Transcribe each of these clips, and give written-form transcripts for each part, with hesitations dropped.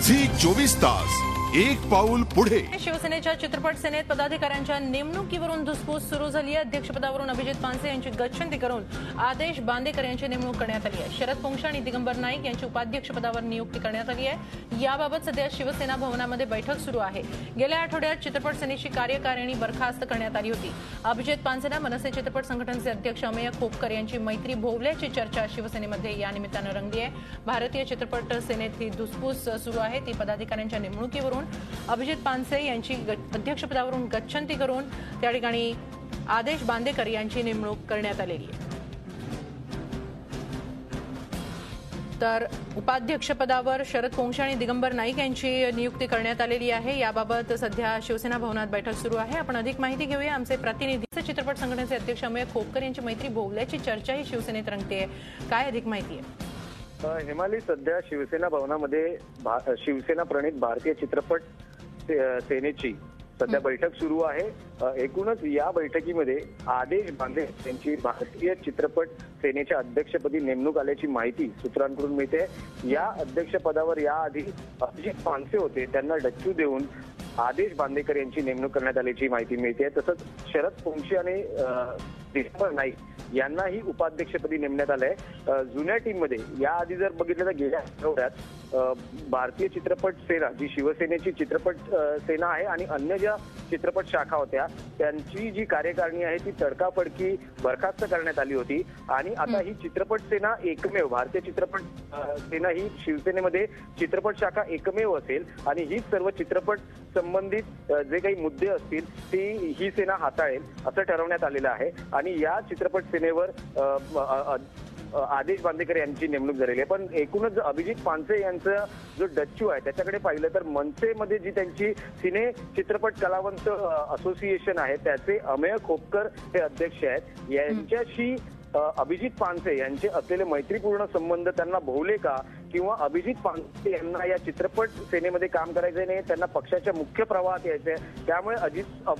Zee 24 तास एक पाऊल पुढे। शिवसेनेच्या चित्रपट सेनेत पदाधिकाऱ्यांच्या नेमणुकीवरून धुसफूस सुरू झाली आहे। अध्यक्षपदावरून अभिजित पानसे यांची गच्छंती करून आदेश बांदेकर यांची नेमणूक करण्यात आली आहे। शरद पोंक्षे आणि दिगंबर नाईक यांची उपाध्यक्षपदावर नियुक्ती करण्यात आली आहे। याबाबत सध्या शिवसेना भवनामध्ये बैठक सुरू आहे। गेल्या आठवड्यात चित्रपट सेनेची कार्यकारिणी बरखास्त करण्यात आली होती। अभिजित पानसेंना मनसे चित्रपट संघटनेचे अध्यक्ष अमेय खोपकर यांची मैत्री भोवल्याची चर्चा शिवसेनेमध्ये या निमित्तानं रंगली आहे। भारतीय चित्रपट सेनेत ही धुसफूस सुरू आहे ती पदाधिकाऱ्यांच्या नेमणुकीवरून अभिजित पानसे यांची अध्यक्षपदावरून गच्छंती करून त्या ठिकाणी आदेश बांदेकर यांची नेमणूक करण्यात आलेली आहे। तर उपाध्यक्षपदावर शरद पोंक्षे आणि दिगंबर नाईक यांची नियुक्ती करण्यात आलेली आहे। याबाबत सध्या शिवसेना भवनात बैठक सुरू आहे। आपण अधिक माहिती घेऊया आमचे प्रतिनिधी चित्रपट संघटनेचे अध्यक्ष अमेय खोपकर यांची मैत्री भोवल्याची चर्चाही शिवसेनेत रंगते आहे। काय अधिक माहिती आहे? हेमाली, सध्या शिवसेना भवनामध्ये शिवसेना प्रणित भारतीय चित्रपट सेनेची सध्या बैठक सुरू आहे। एकूणच या बैठकीमध्ये आदेश बांदेकर यांची भारतीय चित्रपट सेनेच्या अध्यक्षपदी नेमणूक आल्याची माहिती सूत्रांकडून मिळते। या अध्यक्षपदावर याआधी अभिजित पानसे होते, त्यांना डच्चू देऊन आदेश बांदेकर यांची नेमणूक करण्यात आल्याची माहिती मिळते। तसंच शरद पोंक्षे आणि दिगंबर नाईक यांनाही उपाध्यक्षपदी नेमण्यात आलंय। जुन्या टीममध्ये याआधी जर बघितलं तर गेल्या आठवड्यात भारतीय चित्रपट सेना जी शिवसेनेची चित्रपट सेना आहे आणि अन्य ज्या चित्रपट शाखा होत्या त्यांची जी कार्यकारिणी आहे ती तडकाफडकी बरखास्त करण्यात आली होती आणि आता ही चित्रपट सेना एकमेव भारतीय चित्रपट सेना ही शिवसेनेमध्ये चित्रपट शाखा एकमेव असेल आणि ही सर्व चित्रपट संबंधित जे काही मुद्दे असतील ती ही सेना हाताळेल असं ठरवण्यात आलेलं आहे आणि या चित्रपट सेनेवर आदेश बांदेकर यांची नेमणूक झालेली आहे। पण एकूणच अभिजित पानसे यांचा जो डच्चू आहे त्याच्याकडे पाहिलं तर मनसेमध्ये जी त्यांची सिने चित्रपट कलावंत असोसिएशन आहे त्याचे अमेय खोपकर हे अध्यक्ष आहेत। यांच्याशी अभिजित पानसे यांचे असलेले मैत्रीपूर्ण संबंध त्यांना भोवले का किंवा अभिजित पानसे यांना या चित्रपट सेनेमध्ये काम करायचे नाही, त्यांना पक्षाच्या मुख्य प्रवाहात यायचे, त्यामुळे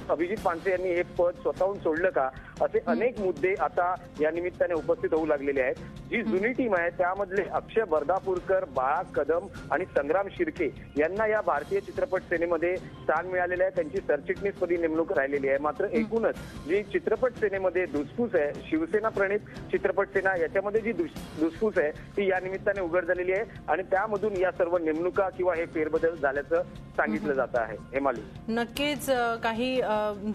अभिजित पानसे यांनी हे पद स्वतःहून सोडलं का, असे अनेक मुद्दे आता या निमित्ताने उपस्थित होऊ लागलेले आहेत। जी जुनी टीम आहे त्यामधले अक्षय बर्दापूरकर, बाळा कदम आणि संग्राम शिर्के यांना या भारतीय चित्रपट सेनेमध्ये स्थान मिळालेले आहे, त्यांची सरचिटणीसपदी नेमणूक राहिलेली आहे। मात्र एकूणच जी चित्रपट सेनेमध्ये धुसफूस आहे, शिवसेना प्रणित चित्रपट सेना याच्यामध्ये जी धुसफूस आहे ती या निमित्ताने उघड झालेली आहे आणि त्यामधून या सर्व नेमणुका किंवा हे फेरबदल झाल्याचं सांगितलं जात आहे। हेमाली, नक्कीच काही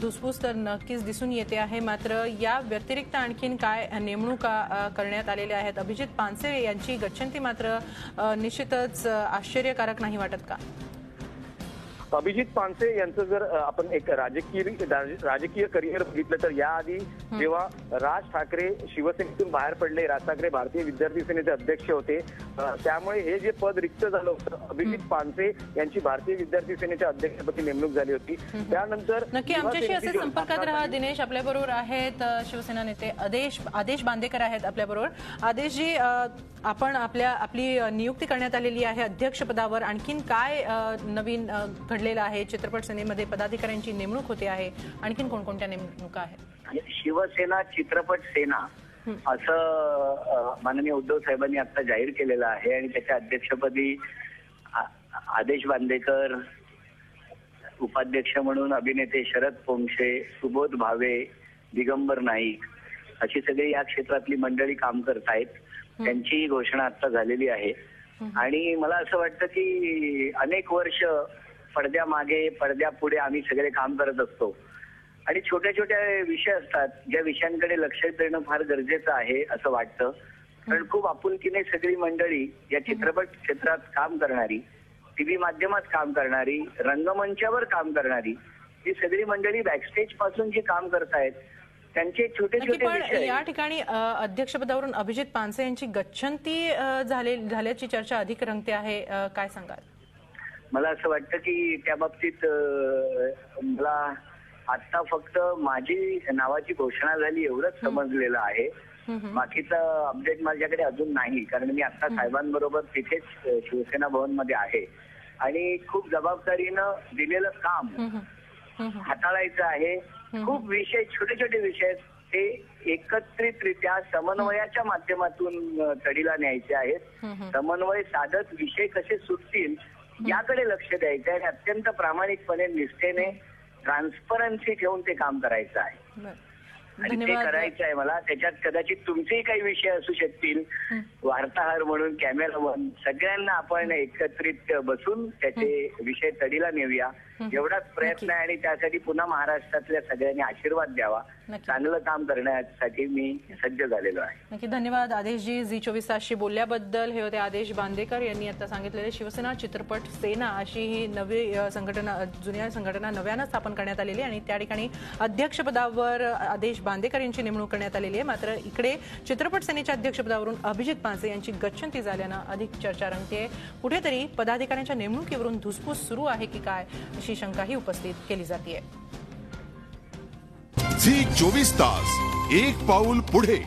धुसफूस तर नक्कीच दिसून येते आहे। मात्र या व्यतिरिक्त आणखीन काय नेमणुका करण्यात आलेल्या आहेत? अभिजित पानसे यांची गच्छंती मात्र निश्चितच आश्चर्यकारक नाही वाटत का? अभिजित पानसे यांचं जर आपण एक राजकीय करिअर बघितलं तर याआधी जेव्हा राज ठाकरे शिवसेनेतून बाहेर पडले, राज ठाकरे भारतीय विद्यार्थी सेनेचे अध्यक्ष होते, त्यामुळे हे जे पद रिक्त झालं होतं अभिजित पानसे यांची भारतीय विद्यार्थी सेनेच्या अध्यक्षपदी नेमणूक झाली होती। त्यानंतर नक्की आमच्याशी असे संपर्कात रहा। दिनेश आपल्याबरोबर आहेत, शिवसेना नेते आदेश बांदेकर आहेत आपल्याबरोबर। आदेशजी, आपण आपली नियुक्ती करण्यात आलेली आहे अध्यक्षपदावर, आणखीन काय नवीन घडलेलं आहे? चित्रपट सेनेमध्ये पदाधिकाऱ्यांची नेमणूक होते आहे, आणखीन कोणकोणत्या नेमणुका आहेत? शिवसेना चित्रपट सेना असं माननीय उद्धव साहेबांनी आता जाहीर केलेलं आहे आणि त्याच्या अध्यक्षपदी आदेश बांदेकर, उपाध्यक्ष म्हणून अभिनेते शरद पोंक्षे, सुबोध भावे, दिगंबर नाईक अशी सगळी या क्षेत्रातली मंडळी काम करतायत। त्यांची घोषणा आता झालेली आहे आणि मला असं वाटतं की अनेक वर्ष पडद्यामागे पडद्यापुढे आम्ही सगळे काम करत असतो आणि छोट्या छोट्या विषय असतात ज्या विषयांकडे लक्ष देणं फार गरजेचं आहे असं वाटतं। कारण खूप आपुलकीने सगळी मंडळी या चित्रपट क्षेत्रात काम करणारी, टीव्ही माध्यमात काम करणारी, रंगमंचावर काम करणारी ही सगळी मंडळी बॅकस्टेज पासून जी काम करतायत त्यांचे छोटे छोटे विषय। या ठिकाणी अध्यक्षपदावरून अभिजित पानसे यांची गच्छंती झाल्याची चर्चा अधिक रंगते आहे, काय सांगाल? मला असं वाटतं की त्या बाबतीत मला आता फक्त माझी नावाची घोषणा झाली एवढंच समजलेलं आहे। बाकीचं अपडेट माझ्याकडे अजून नाही, कारण मी आता साहेबांबरोबर तिथेच शिवसेना भवन मध्ये आहे आणि खूप जबाबदारीनं दिलेलं काम हाताळायचं आहे। खूप विषय, छोटे छोटे विषय ते एकत्रितरित्या समन्वयाच्या माध्यमातून तडीला न्यायचे आहेत। समन्वय साधत विषय कसे सुटतील याकडे लक्ष द्यायचं आहे आणि अत्यंत प्रामाणिकपणे निष्ठेने ट्रान्सपरन्सी ठेवून ते काम करायचं आहे बरं. आणि ते धन्यवाद. करायचं आहे मला. त्याच्यात कदाचित तुमचेही काही विषय असू शकतील, वार्ताहर म्हणून, कॅमेरामन, सगळ्यांना आपण एकत्रित बसून त्याचे विषय तडीला नेऊया एवढाच प्रयत्न आहे आणि त्यासाठी पुन्हा महाराष्ट्रातल्या सगळ्यांनी आशीर्वाद द्यावा. नक्की. चांगलं काम करण्यासाठी मी सज्ज झालेलो आहे. नक्की धन्यवाद आदेशजी. झी24 तासशी बोलल्याबद्दल. हे होते आदेश बांदेकर यांनी आता सांगितलेले. शिवसेना चित्रपट सेना अशी ही नवी संघटना, जुन्या संघटना नव्यानं स्थापन करण्यात आलेली आणि त्या ठिकाणी अध्यक्षपदावर आदेश बांदेकर यांची नेमणूक करण्यात आलेली आहे. मात्र इकडे चित्रपट सेनेच्या अध्यक्षपदावरून अभिजित पानसे यांची गच्छंती झाल्यानं अधिक चर्चा रंगतेय. कुठेतरी पदाधिकाऱ्यांच्या नेमणुकीवरून धुसफूस सुरू आहे की काय अशी शंकाही उपस्थित केली जाते. झी 24 तास, एक पाऊल पुढे.